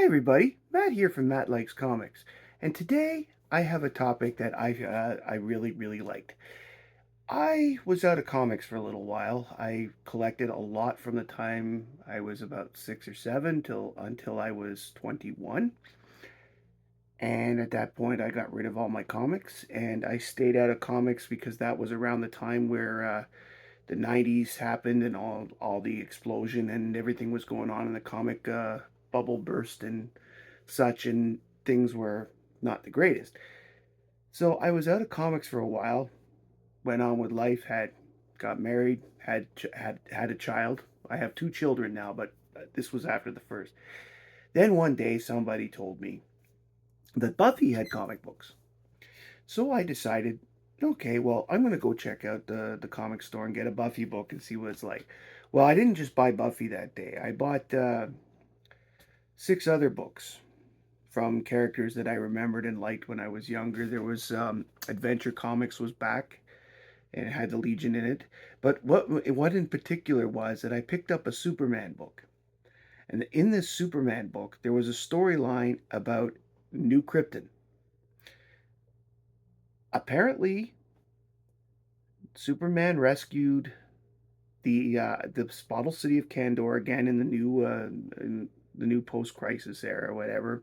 Hi everybody, Matt here from Matt Likes Comics, and today I have a topic that I really liked. I was out of comics for a little while. I collected a lot from the time I was about 6 or 7 till until I was 21, and at that point I got rid of all my comics, and I stayed out of comics because that was around the time where the 90s happened and all the explosion and everything was going on in the comic bubble burst and such, and things were not the greatest. So I was out of comics for a while, went on with life, got married, had a child. I have 2 children now, but this was after the first. Then one day somebody told me that Buffy had comic books. So I decided, okay, well, I'm going to go check out the comic store and get a Buffy book and see what it's like. Well, I didn't just buy Buffy that day. I bought 6 other books from characters that I remembered and liked when I was younger. There was Adventure Comics was back and it had the Legion in it. But what in particular was that I picked up a Superman book. And in this Superman book, there was a storyline about New Krypton. Apparently, Superman rescued the bottle city of Kandor again in the new post-crisis era, whatever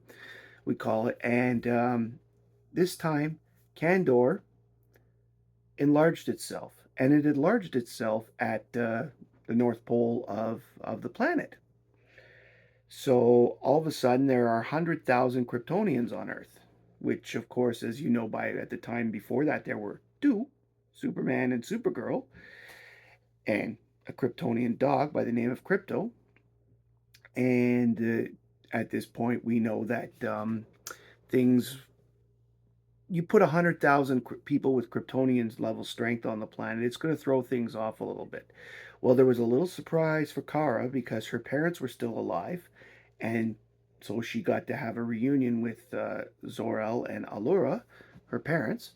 we call it, and this time Kandor enlarged itself, and it enlarged itself at the North Pole of the planet. So all of a sudden, there are 100,000 Kryptonians on Earth, which, of course, as you know, by at the time before that, there were two, Superman and Supergirl, and a Kryptonian dog by the name of Krypto. And at this point, we know that things you put 100,000 people with Kryptonians level strength on the planet, it's going to throw things off a little bit. Well, there was a little surprise for Kara because her parents were still alive, and so she got to have a reunion with Zor-El and Allura, her parents.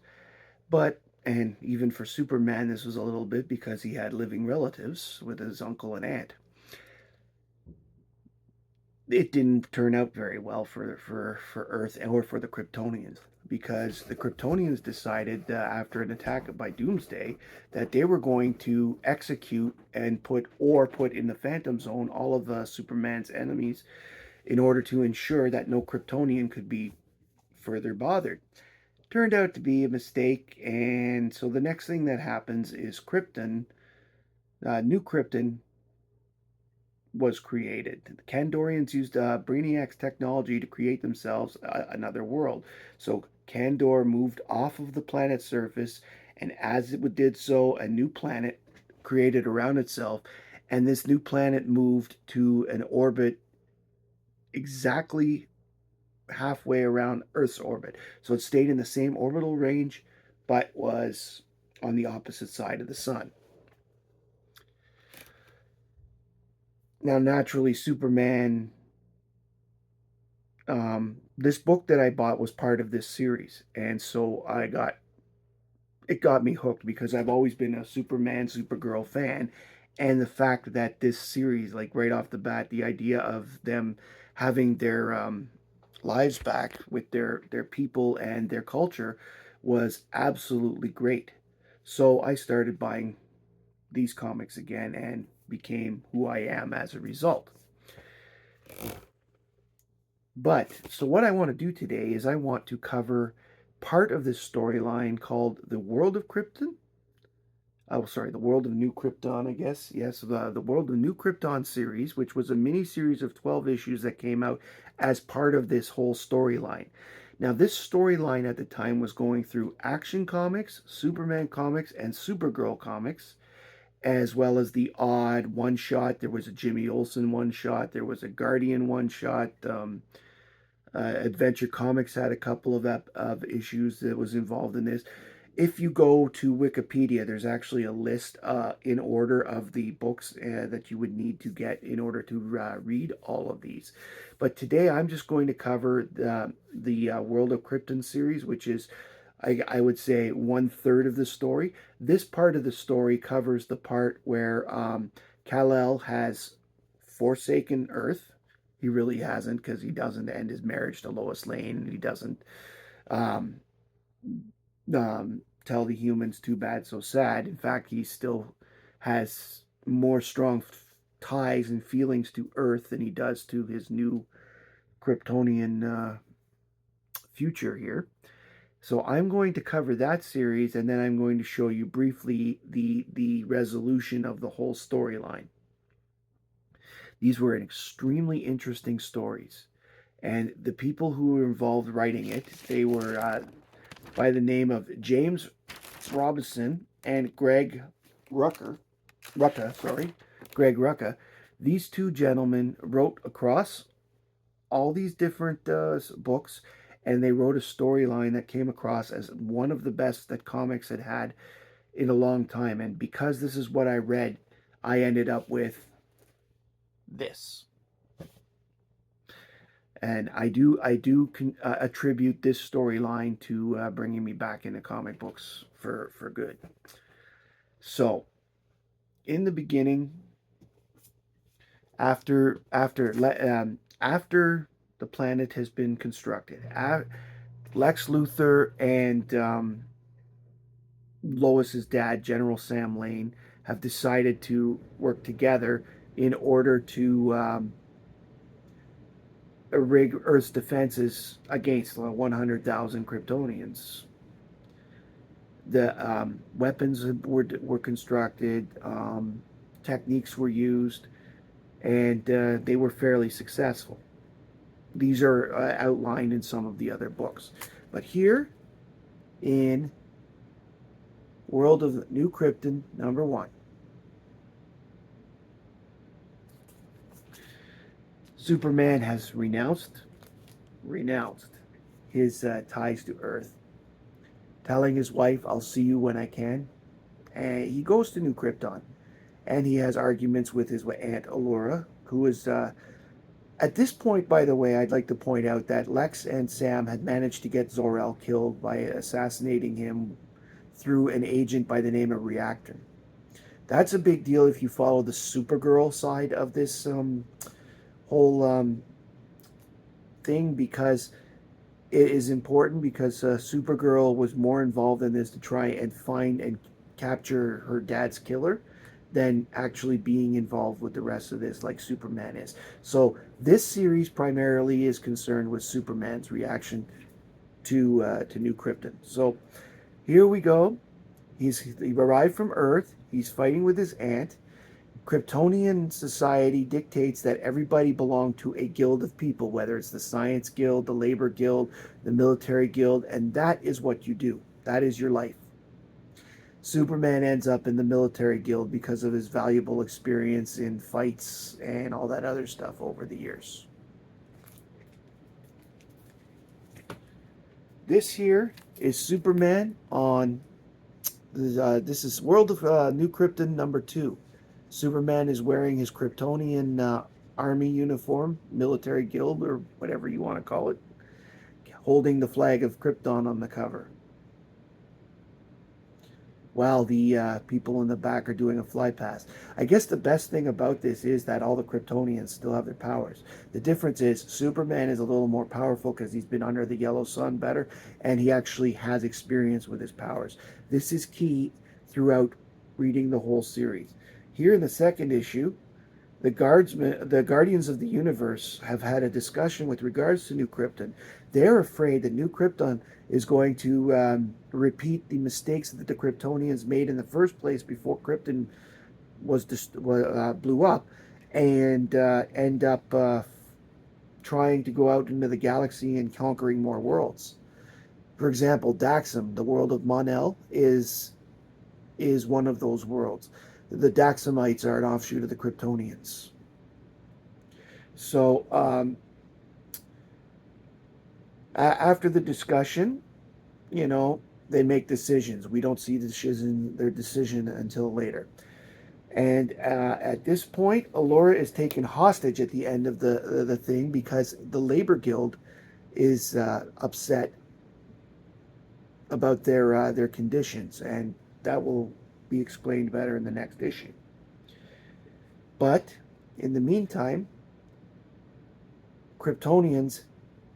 And even for Superman, this was a little bit because he had living relatives with his uncle and aunt. It didn't turn out very well for Earth or for the Kryptonians because the Kryptonians decided after an attack by Doomsday that they were going to execute and put in the Phantom Zone all of Superman's enemies in order to ensure that no Kryptonian could be further bothered. Turned out to be a mistake, and so the next thing that happens is New Krypton was created. The Kandorians used Brainiac's technology to create themselves another world. So Kandor moved off of the planet's surface, and as it did so, a new planet created around itself, and this new planet moved to an orbit exactly halfway around Earth's orbit. So it stayed in the same orbital range, but was on the opposite side of the sun. Now, naturally, Superman this book that I bought was part of this series, and so it got me hooked because I've always been a Superman, Supergirl fan, and the fact that this series, like right off the bat, the idea of them having their lives back with their people and their culture was absolutely great. So I started buying these comics again and became who I am as a result. So what I want to do today is I want to cover part of this storyline called the World of Krypton. Oh, sorry, the World of New Krypton, I guess. Yes, the World of New Krypton series, which was a mini series of 12 issues that came out as part of this whole storyline. Now, this storyline at the time was going through Action Comics, Superman Comics, and Supergirl Comics, as well as the odd one shot. There was a Jimmy Olsen one shot, there was a Guardian one shot. Adventure Comics had a couple of issues that was involved in this. If you go to Wikipedia, there's actually a list in order of the books that you would need to get in order to read all of these. But today I'm just going to cover the World of Krypton series, which is, I would say, 1/3 of the story. This part of the story covers the part where Kal-El has forsaken Earth He really hasn't, because he doesn't end his marriage to Lois Lane, and he doesn't um, tell the humans too bad, so sad. In fact, he still has more strong ties and feelings to Earth than he does to his new Kryptonian future here. So I'm going to cover that series, and then I'm going to show you briefly the resolution of the whole storyline. These were extremely interesting stories, and the people who were involved writing it, they were by the name of James Robinson and Greg Rucka. These two gentlemen wrote across all these different books, and they wrote a storyline that came across as one of the best that comics had had in a long time. And because this is what I read, I ended up with this. And I do attribute this storyline to bringing me back into comic books for good. So, in the beginning, after the planet has been constructed, Lex Luthor and Lois's dad, General Sam Lane, have decided to work together in order to rig Earth's defenses against 100,000 Kryptonians. The weapons were constructed, techniques were used, and they were fairly successful. These are outlined in some of the other books. But here in World of New Krypton, #1, Superman has renounced his ties to Earth, telling his wife, "I'll see you when I can." And he goes to New Krypton, and he has arguments with his aunt Allura, who is at this point, by the way, I'd like to point out that Lex and Sam had managed to get Zor-El killed by assassinating him through an agent by the name of Reactor. That's a big deal if you follow the Supergirl side of this whole thing, because it is important, because Supergirl was more involved in this to try and find and capture her dad's killer than actually being involved with the rest of this, like Superman is. So this series primarily is concerned with Superman's reaction to New Krypton. So here we go. He arrived from Earth. He's fighting with his aunt. Kryptonian society dictates that everybody belong to a guild of people, whether it's the Science Guild, the Labor Guild, the Military Guild, and that is what you do. That is your life. Superman ends up in the Military Guild because of his valuable experience in fights and all that other stuff over the years. This here is Superman on this is World of New Krypton #2. Superman is wearing his Kryptonian army uniform, military guild, or whatever you want to call it, holding the flag of Krypton on the cover, while the people in the back are doing a fly past. I guess the best thing about this is that all the Kryptonians still have their powers. The difference is Superman is a little more powerful because he's been under the yellow sun better, and he actually has experience with his powers. This is key throughout reading the whole series. Here in the second issue, the Guardians of the Universe have had a discussion with regards to New Krypton. They're afraid that New Krypton is going to repeat the mistakes that the Kryptonians made in the first place before Krypton blew up, and end up trying to go out into the galaxy and conquering more worlds. For example, Daxam, the world of Mon-El, is one of those worlds. The Daxamites are an offshoot of the Kryptonians. So after the discussion, they make decisions. We don't see their decision until later. And at this point, Allura is taken hostage at the end of the thing, because the Labor Guild is upset about their conditions, and that will be explained better in the next issue. But in the meantime, Kryptonians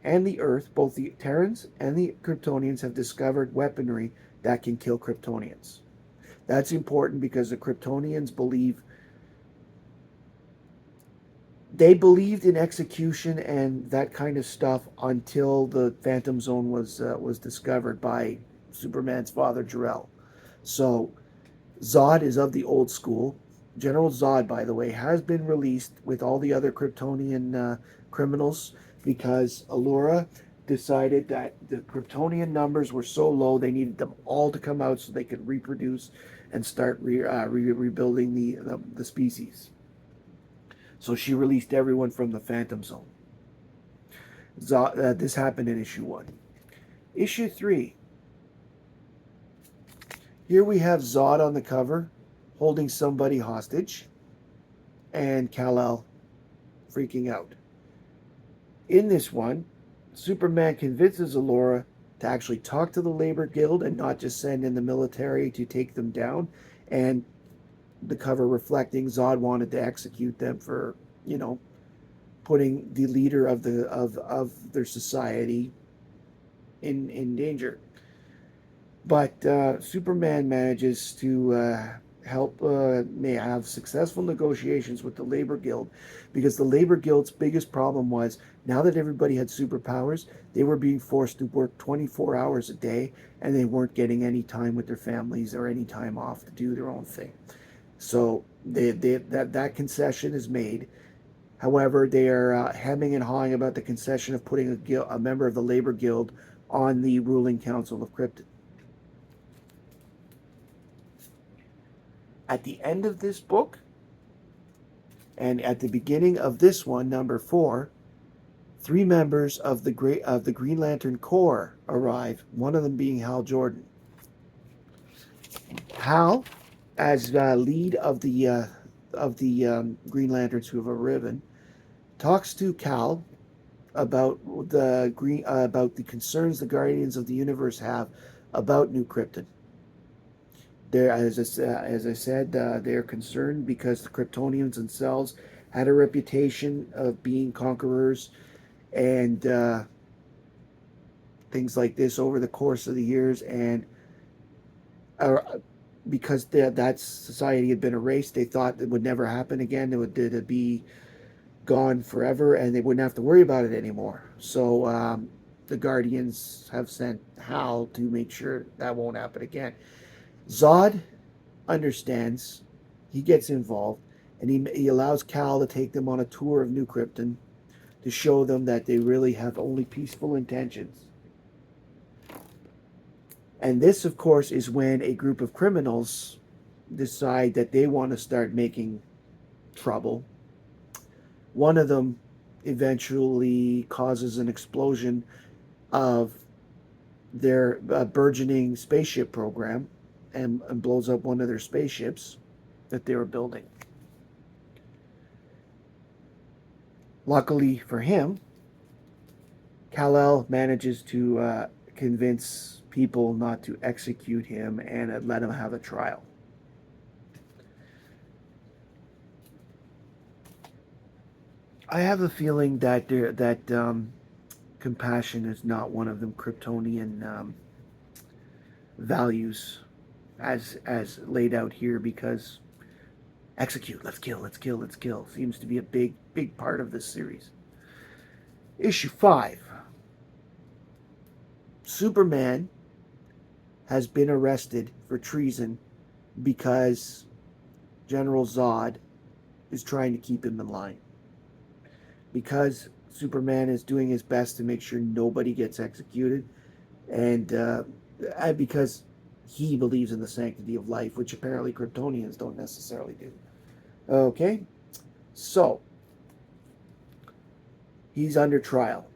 and the Earth, both the Terrans and the Kryptonians, have discovered weaponry that can kill Kryptonians. That's important because the Kryptonians believed in execution and that kind of stuff until the Phantom Zone was discovered by Superman's father Jor-El. So Zod is of the old school. General Zod, by the way, has been released with all the other Kryptonian criminals because Allura decided that the Kryptonian numbers were so low they needed them all to come out so they could reproduce and start rebuilding the species. So she released everyone from the Phantom Zone. This happened in issue 1. Issue 3. Here we have Zod on the cover holding somebody hostage and Kal-El freaking out. In this one, Superman convinces Allura to actually talk to the Labor Guild and not just send in the military to take them down, and the cover reflecting Zod wanted to execute them for, putting the leader of their society in danger. But Superman manages to help may have successful negotiations with the Labor Guild, because the Labor Guild's biggest problem was, now that everybody had superpowers, they were being forced to work 24 hours a day and they weren't getting any time with their families or any time off to do their own thing. So that concession is made. However, they are hemming and hawing about the concession of putting a member of the Labor Guild on the ruling council of Krypton. At the end of this book, and at the beginning of this one, number 4, 3 members of the Green Lantern Corps arrive. One of them being Hal Jordan. Hal, as lead of the Green Lanterns who have arriven, talks to Kal about the concerns the Guardians of the Universe have about New Krypton. As I said, they're concerned because the Kryptonians themselves had a reputation of being conquerors and things like this over the course of the years, and because that society had been erased, they thought it would never happen again. It'd be gone forever, and they wouldn't have to worry about it anymore. So the Guardians have sent Hal to make sure that won't happen again. Zod understands. He gets involved, and he allows Kal to take them on a tour of New Krypton to show them that they really have only peaceful intentions. And this, of course, is when a group of criminals decide that they want to start making trouble. One of them eventually causes an explosion of their burgeoning spaceship program and blows up one of their spaceships that they were building. Luckily for him, Kal-El manages to convince people not to execute him and let him have a trial. I have a feeling that compassion is not one of them Kryptonian values as laid out here, because execute, let's kill seems to be a big part of this series. Issue 5. Superman has been arrested for treason because General Zod is trying to keep him in line. Because Superman is doing his best to make sure nobody gets executed, and because he believes in the sanctity of life, which apparently Kryptonians don't necessarily do. Okay, so he's under trial.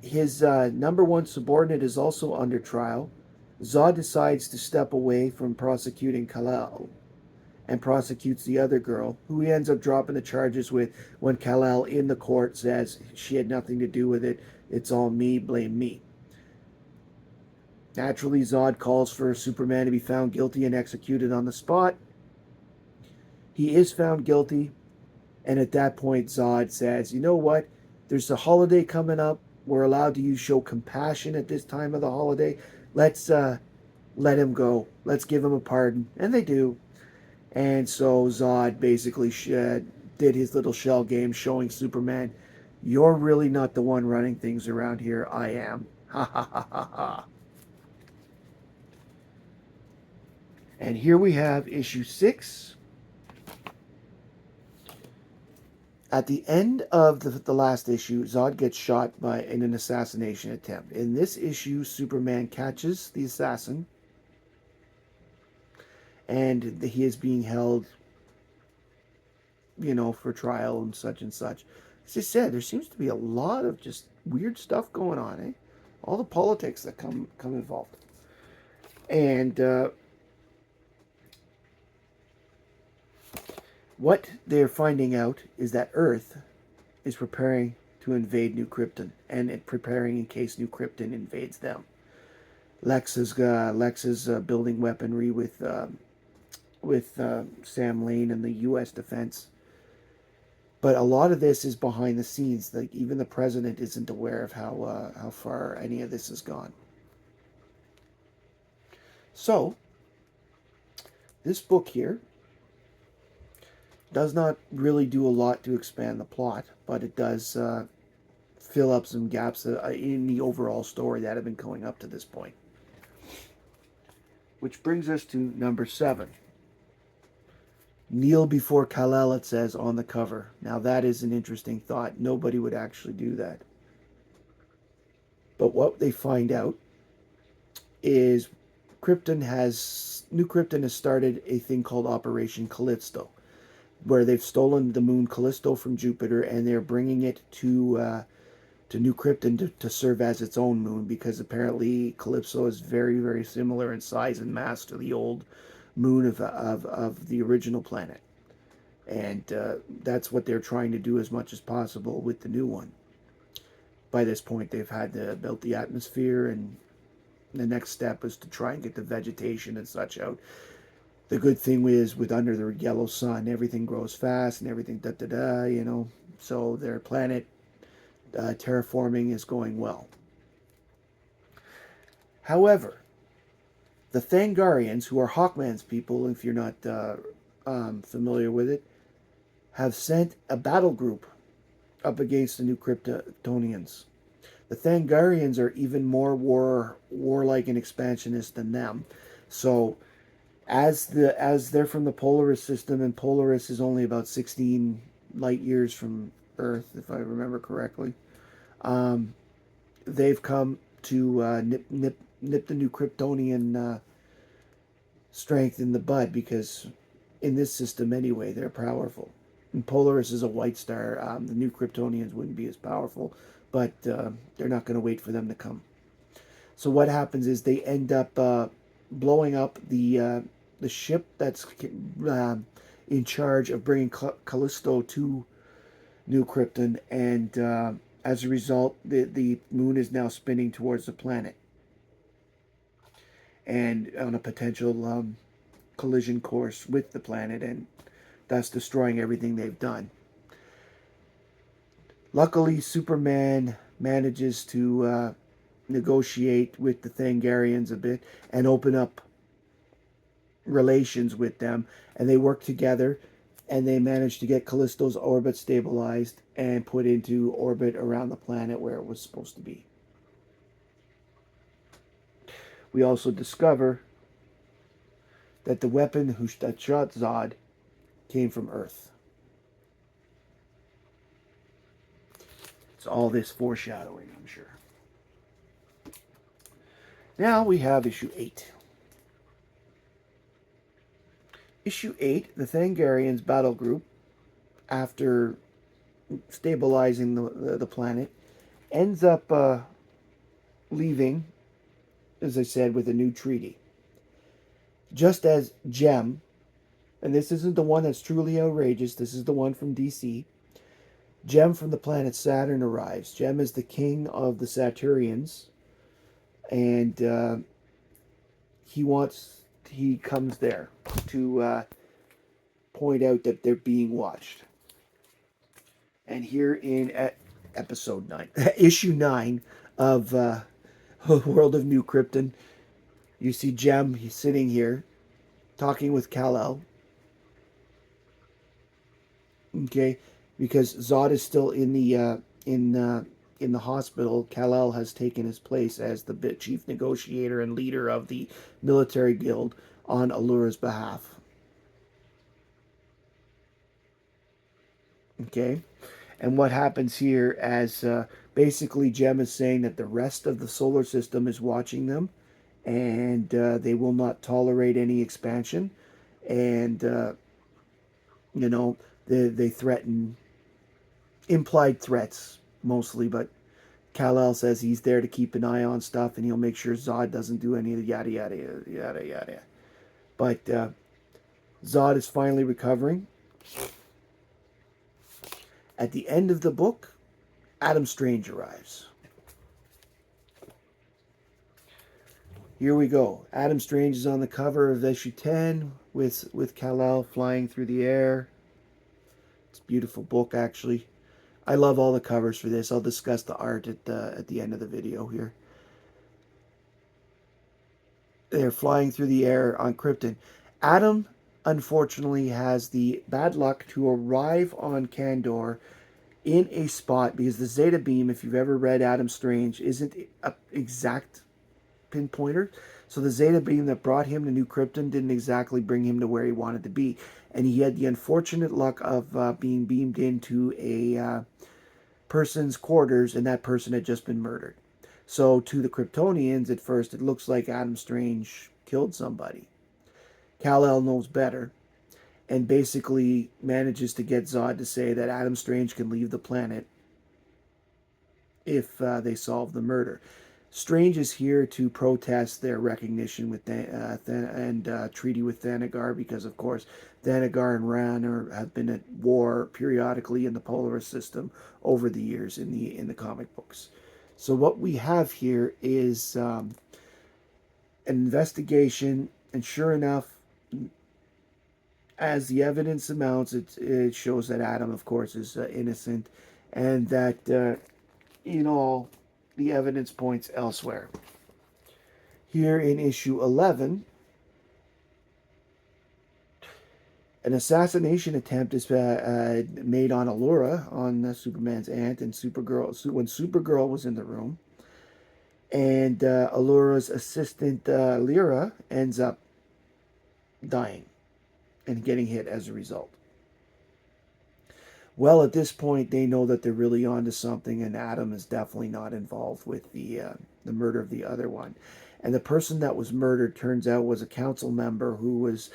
His number 1 subordinate is also under trial. Zod decides to step away from prosecuting Kal-El and prosecutes the other girl, who he ends up dropping the charges with when Kal-El in the court says she had nothing to do with it. It's all me, blame me. Naturally, Zod calls for Superman to be found guilty and executed on the spot. He is found guilty, and at that point Zod says, you know what? There's a holiday coming up. We're allowed to show compassion at this time of the holiday. Let's let him go. Let's give him a pardon. And they do. And so Zod basically did his little shell game showing Superman, you're really not the one running things around here. I am. Ha ha ha ha ha. And here we have issue 6. At the end of the last issue, Zod gets shot in an assassination attempt. In this issue, Superman catches the assassin, and he is being held, for trial and such and such. As I said, there seems to be a lot of just weird stuff going on, eh? All the politics that come involved. And what they're finding out is that Earth is preparing to invade New Krypton, and preparing in case New Krypton invades them. Lex is building weaponry with Sam Lane and the U.S. Defense. But a lot of this is behind the scenes. Like, even the president isn't aware of how far any of this has gone. So, this book here does not really do a lot to expand the plot, but it does fill up some gaps in the overall story that have been going up to this point. Which brings us to number 7. Kneel before Kal-El, it says on the cover. Now that is an interesting thought. Nobody would actually do that. But what they find out is New Krypton has started a thing called Operation Callisto, where they've stolen the moon Callisto from Jupiter, and they're bringing it to New Krypton to serve as its own moon, because apparently Calypso is very, very similar in size and mass to the old moon of the original planet. And that's what they're trying to do as much as possible with the new one. By this point, they've had built the atmosphere, and the next step is to try and get the vegetation and such out. The good thing is, with under the yellow sun, everything grows fast and everything so their planet terraforming is going well. However, the Thangarians, who are Hawkman's people, if you're not familiar with it, have sent a battle group up against the New Kryptonians. The Thangarians are even more warlike and expansionist than them. So, as they're from the Polaris system, and Polaris is only about 16 light years from Earth, if I remember correctly, they've come to nip the New Kryptonian strength in the bud, because in this system anyway, they're powerful. And Polaris is a white star. The New Kryptonians wouldn't be as powerful, but they're not going to wait for them to come. So what happens is they end up blowing up the ship that's in charge of bringing Callisto to New Krypton, and as a result, the moon is now spinning towards the planet, and on a potential collision course with the planet, and thus destroying everything they've done. Luckily, Superman manages to negotiate with the Thangarians a bit and open up relations with them, and they work together, and they manage to get Callisto's orbit stabilized and put into orbit around the planet where it was supposed to be. We also discover that the weapon that shot Zod came from Earth. It's all this foreshadowing, I'm sure. Now we have issue 8. Issue 8, the Thangarians battle group, after stabilizing the planet, ends up leaving, as I said, with a new treaty. Just as Gem, and this isn't the one that's truly outrageous, this is the one from DC, Gem from the planet Saturn arrives. Gem is the king of the Saturnians, and he comes there to point out that they're being watched. And here episode 9, issue 9 of World of New Krypton. You see Jem, he's sitting here talking with Kal-El, okay, because Zod is still in the hospital. Kal-El has taken his place as the chief negotiator and leader of the military guild on Allura's behalf. Okay, and what happens here as basically Jem is saying that the rest of the solar system is watching them, and they will not tolerate any expansion, and you know they threaten implied threats mostly, but Kal-El says he's there to keep an eye on stuff, and he'll make sure Zod doesn't do any of the yada yada yada yada. But Zod is finally recovering. At the end of the book, Adam Strange arrives. Here we go. Adam Strange is on the cover of issue 10 with Kal-El flying through the air. It's a beautiful book, actually. I love all the covers for this. I'll discuss the art at the end of the video here. They're flying through the air on Krypton. Adam, unfortunately, has the bad luck to arrive on Kandor in a spot because the Zeta Beam, if you've ever read Adam Strange, isn't an exact pinpointer. So the Zeta Beam that brought him to New Krypton didn't exactly bring him to where he wanted to be. And he had the unfortunate luck of being beamed into a person's quarters, and that person had just been murdered. So to the Kryptonians, at first, it looks like Adam Strange killed somebody. Kal-El knows better and basically manages to get Zod to say that Adam Strange can leave the planet if they solve the murder. Strange is here to protest their recognition with treaty with Thanagar because, of course, Thanagar and Ran have been at war periodically in the Polaris system over the years in the comic books. So what we have here is an investigation, and sure enough, as the evidence amounts, it shows that Adam, of course, is innocent, and that the evidence points elsewhere. Here in issue 11, an assassination attempt is made on Allura, on Superman's aunt, and Supergirl, when Supergirl was in the room. And Allura's assistant, Lyra, ends up dying and getting hit as a result. Well, at this point, they know that they're really onto something, and Adam is definitely not involved with the murder of the other one. And the person that was murdered turns out was a council member who was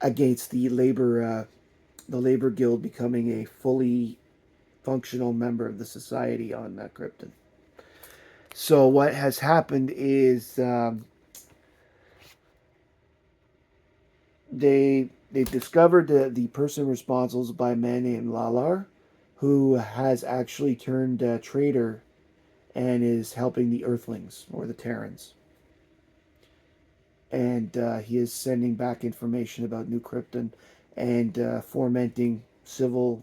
against the labor guild becoming a fully functional member of the society on Krypton. So what has happened is they discovered the person responsible by a man named Lalar, who has actually turned traitor and is helping the Earthlings, or the Terrans. And he is sending back information about New Krypton and fomenting civil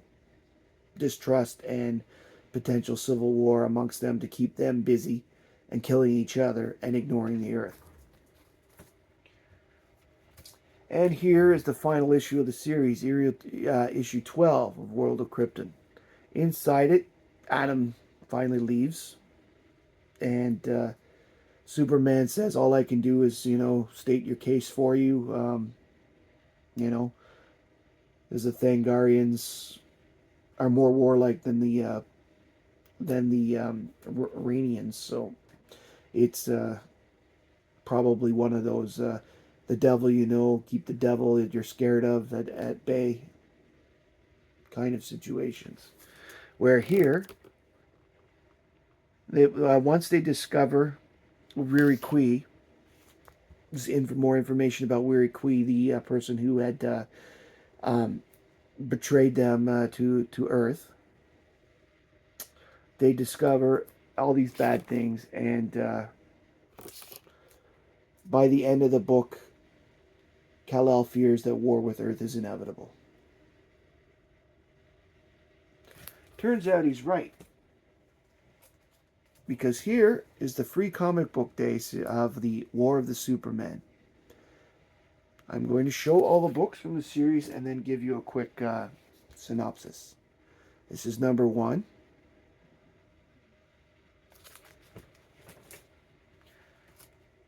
distrust and potential civil war amongst them to keep them busy and killing each other and ignoring the Earth. And here is the final issue of the series, issue 12 of World of Krypton. Inside it, Adam finally leaves, and Superman says, all I can do is, state your case for you. The Thangarians are more warlike than the Iranians, so it's probably one of those the devil keep the devil that you're scared of at bay kind of situations. Where here, once they discover Riri Kui, more information about Riri Kui, the person who had betrayed them to Earth, they discover all these bad things, and by the end of the book, Kal-El fears that war with Earth is inevitable. Turns out he's right. because here is the free comic book days of the War of the Superman. I'm going to show all the books from the series and then give you a quick synopsis. This is number 1.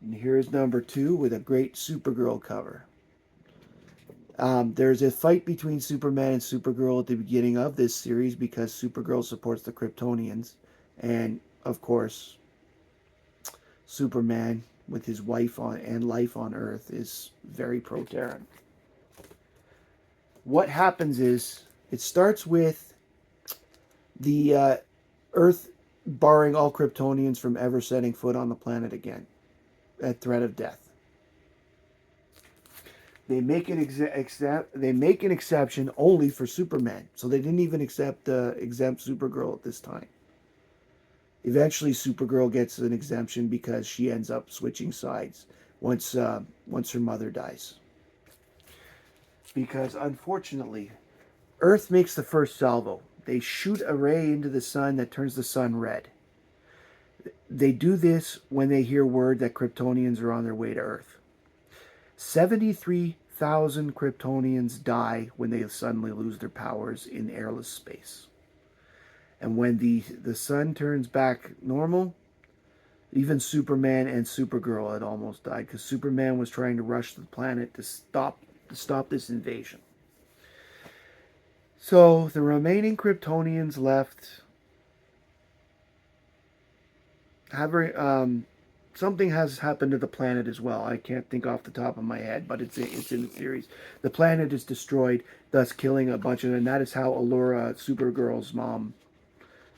And here's number 2 with a great Supergirl cover. There's a fight between Superman and Supergirl at the beginning of this series because Supergirl supports the Kryptonians. And, of course, Superman, with his wife on and life on Earth, is very pro-Terran. What happens is, it starts with the Earth barring all Kryptonians from ever setting foot on the planet again, at threat of death. They make an exception only for Superman, so they didn't even exempt Supergirl at this time. Eventually, Supergirl gets an exemption because she ends up switching sides once her mother dies. Because unfortunately, Earth makes the first salvo. They shoot a ray into the sun that turns the sun red. They do this when they hear word that Kryptonians are on their way to Earth. 73,000 Kryptonians die when they suddenly lose their powers in airless space. And when the sun turns back normal, even Superman and Supergirl had almost died because Superman was trying to rush the planet to stop this invasion. So the remaining Kryptonians left something has happened to the planet as well. I can't think off the top of my head, but it's in the series. The planet is destroyed, thus killing a bunch of them. And that is how Allura, Supergirl's mom,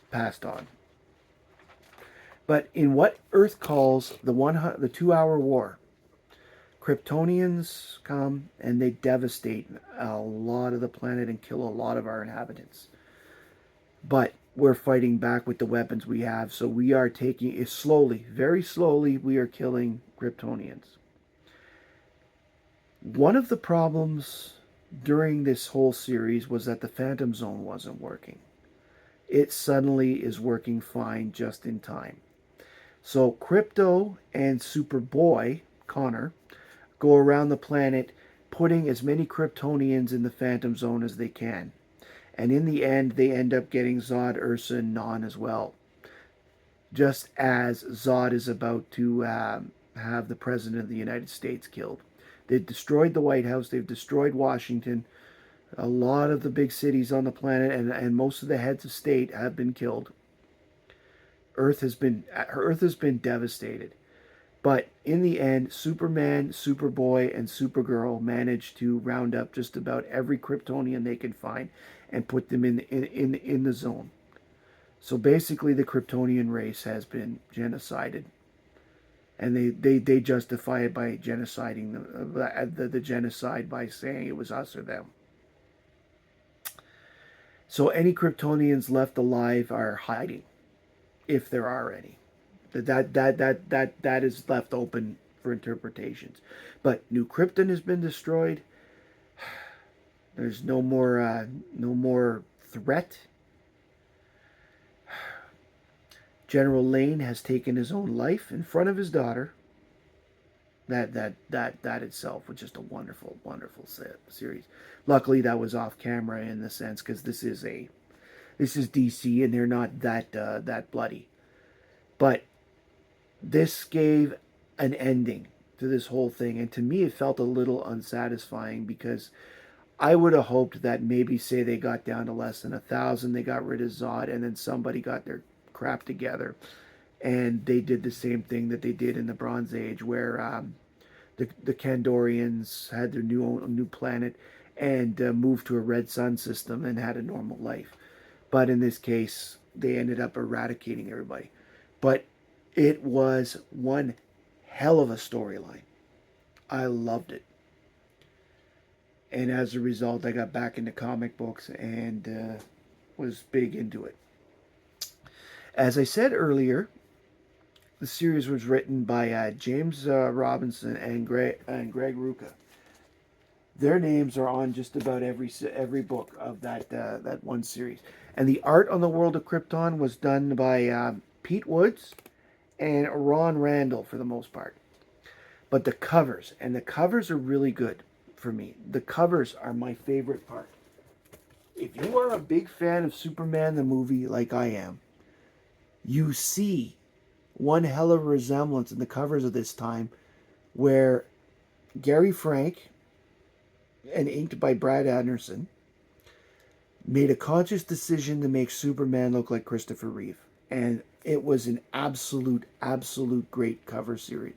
passed on. But in what Earth calls the 2-hour war, Kryptonians come and they devastate a lot of the planet and kill a lot of our inhabitants. But we're fighting back with the weapons we have, so we are taking it slowly, very slowly, we are killing Kryptonians. One of the problems during this whole series was that the Phantom Zone wasn't working. It suddenly is working fine just in time. So Krypto and Superboy, Connor, go around the planet putting as many Kryptonians in the Phantom Zone as they can. And in the end, they end up getting Zod, Ursa, and Non as well. Just as Zod is about to have the President of the United States killed. They've destroyed the White House. They've destroyed Washington. A lot of the big cities on the planet and most of the heads of state have been killed. Earth has been devastated. But in the end, Superman, Superboy, and Supergirl managed to round up just about every Kryptonian they could find and put them in the zone. So basically, the Kryptonian race has been genocided, and they justify it by genociding the genocide by saying it was us or them. So any Kryptonians left alive are hiding, if there are any. That is left open for interpretations. But New Krypton has been destroyed. There's no more threat. General Lane has taken his own life in front of his daughter. That itself was just a wonderful, wonderful series. Luckily, that was off camera in the sense because this is DC and they're not that bloody. But this gave an ending to this whole thing, and to me, it felt a little unsatisfying because I would have hoped that maybe, say, they got down to less than 1,000, they got rid of Zod, and then somebody got their crap together, and they did the same thing that they did in the Bronze Age, where the Kandorians had their new planet and moved to a red sun system and had a normal life. But in this case, they ended up eradicating everybody. But it was one hell of a storyline. I loved it. And as a result, I got back into comic books and was big into it. As I said earlier, the series was written by James Robinson and Greg Rucka. Their names are on just about every book of that one series. And the art on the World of Krypton was done by Pete Woods and Ron Randall for the most part. But the covers are really good for me. The covers are my favorite part. If you are a big fan of Superman the movie like I am, you see one hell of a resemblance in the covers of this time where Gary Frank, and inked by Brad Anderson, made a conscious decision to make Superman look like Christopher Reeve. And it was an absolute great cover series.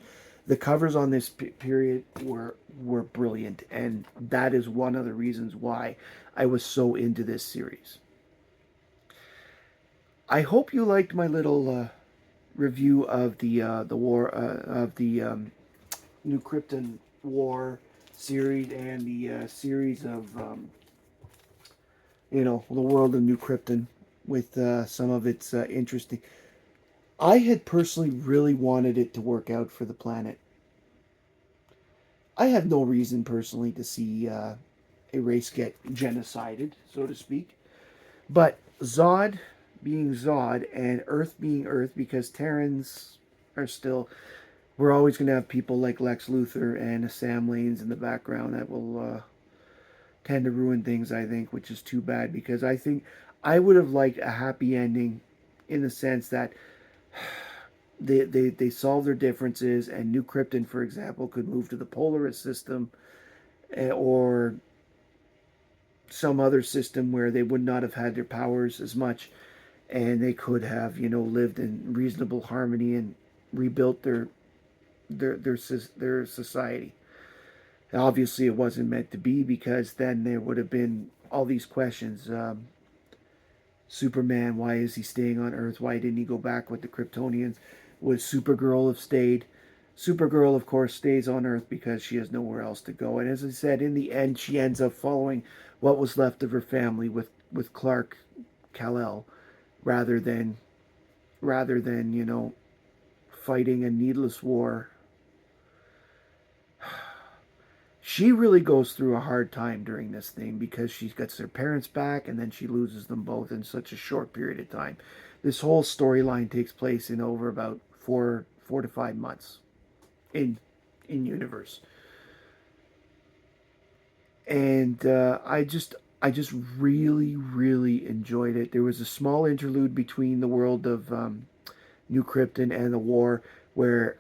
The covers on this period were brilliant, and that is one of the reasons why I was so into this series. I hope you liked my little review of the war of the New Krypton War series and the series of the World of New Krypton with some of its interesting. I had personally really wanted it to work out for the planet. I have no reason personally to see a race get genocided, so to speak. But Zod being Zod and Earth being Earth, because Terrans are still. We're always going to have people like Lex Luthor and Sam Lanes in the background that will tend to ruin things, I think, which is too bad because I think I would have liked a happy ending in the sense that they solve their differences and New Krypton, for example, could move to the Polaris system or some other system where they would not have had their powers as much and they could have, lived in reasonable harmony and rebuilt their society. Obviously, it wasn't meant to be because then there would have been all these questions. Superman, why is he staying on Earth? Why didn't he go back with the Kryptonians? Would Supergirl have stayed? Supergirl, of course, stays on Earth because she has nowhere else to go. And as I said, in the end, she ends up following what was left of her family with Clark Kal-El rather than fighting a needless war. She really goes through a hard time during this thing because she gets her parents back and then she loses them both in such a short period of time. This whole storyline takes place in over about 4 to 5 months in universe. And I just really enjoyed it. There was a small interlude between the world of New Krypton and the war where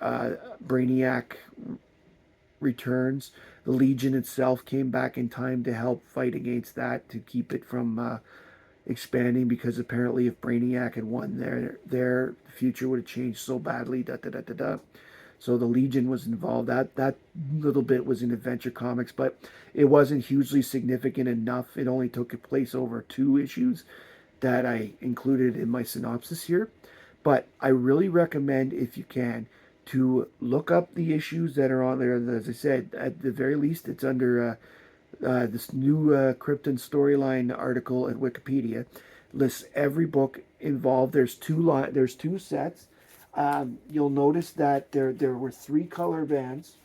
Brainiac returns. The Legion itself came back in time to help fight against that to keep it from expanding because apparently if Brainiac had won their future would have changed so badly. So the Legion was involved. That little bit was in Adventure Comics, but it wasn't hugely significant enough. It only took place over 2 issues that I included in my synopsis here. But I really recommend, if you can, to look up the issues that are on there. As I said, at the very least, it's under this new Krypton storyline article at Wikipedia. Lists every book involved. There's 2 sets. You'll notice that there were 3 color bands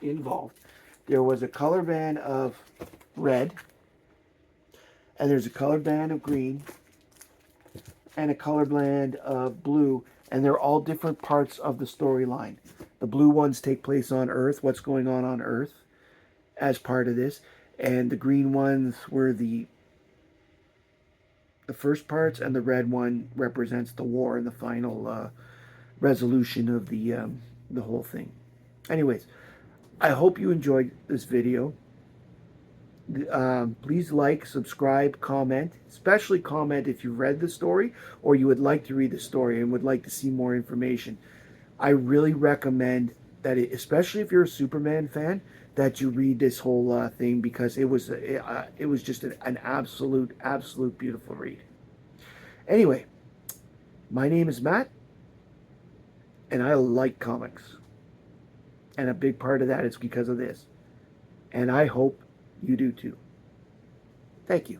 involved. There was a color band of red, and there's a color band of green, and a color band of blue, and they're all different parts of the storyline. The blue ones take place on Earth, what's going on Earth as part of this, and the green ones were the first parts, and the red one represents the war and the final resolution of the whole thing. Anyways, I hope you enjoyed this video. Please like, subscribe, comment, especially comment if you read the story or you would like to read the story and would like to see more information. I really recommend that, especially if you're a Superman fan, that you read this whole thing because it was just an absolute beautiful read. Anyway, my name is Matt, and I like comics. And a big part of that is because of this. And I hope you do too. Thank you.